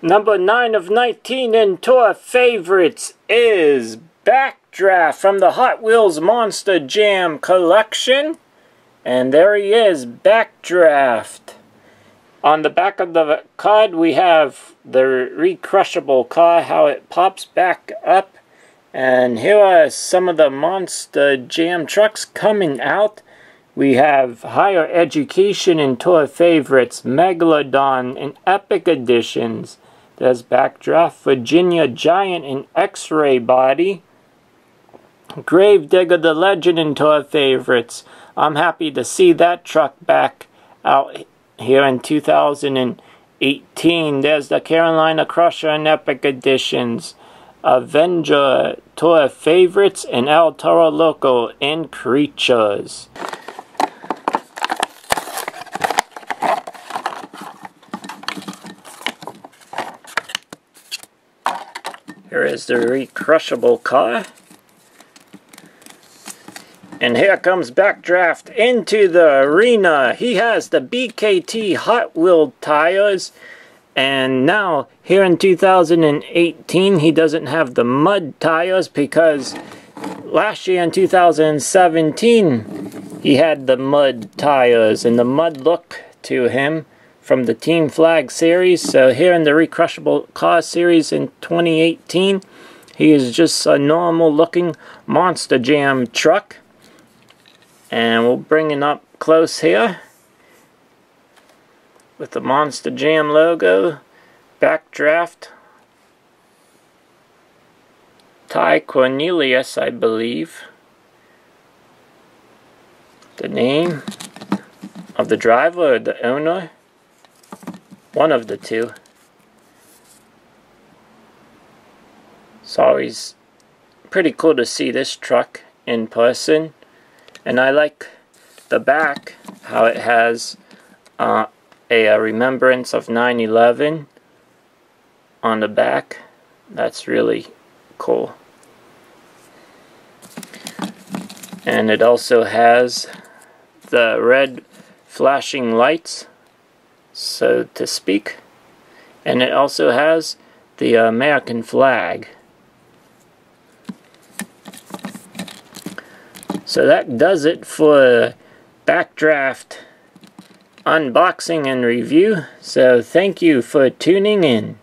Number 9 of 19 in tour favorites is BACKDRAFT from the Hot Wheels Monster Jam collection. And there he is, BACKDRAFT. On the back of the card we have the recrushable car, how it pops back up. And here are some of the Monster Jam trucks coming out. We have Higher Education in tour favorites, Megalodon in Epic Editions. There's BACKDRAFT, Virginia Giant in X-Ray Body. Gravedigger the Legend in tour favorites. I'm happy to see that truck back out here in 2018. There's the Carolina Crusher in Epic Editions. Avenger tour favorites and El Toro Loco in Creatures. Here is the recrushable car. And here comes BACKDRAFT into the arena. He has the BKT Hot Wheel tires. And now, here in 2018, he doesn't have the mud tires because last year in 2017, he had the mud tires and the mud look to him from the Team Flag series. So here in the recrushable car series in 2018, he is just a normal looking Monster Jam truck. And we'll bring it up close here with the Monster Jam logo, BACKDRAFT, Ty Cornelius, I believe. The name of the driver or the owner, one of the two. It's always pretty cool to see this truck in person. And I like the back, how it has a remembrance of 9/11 on the back. That's really cool. And it also has the red flashing lights, so to speak. And it also has the American flag. So that does it for BACKDRAFT unboxing and review. So thank you for tuning in.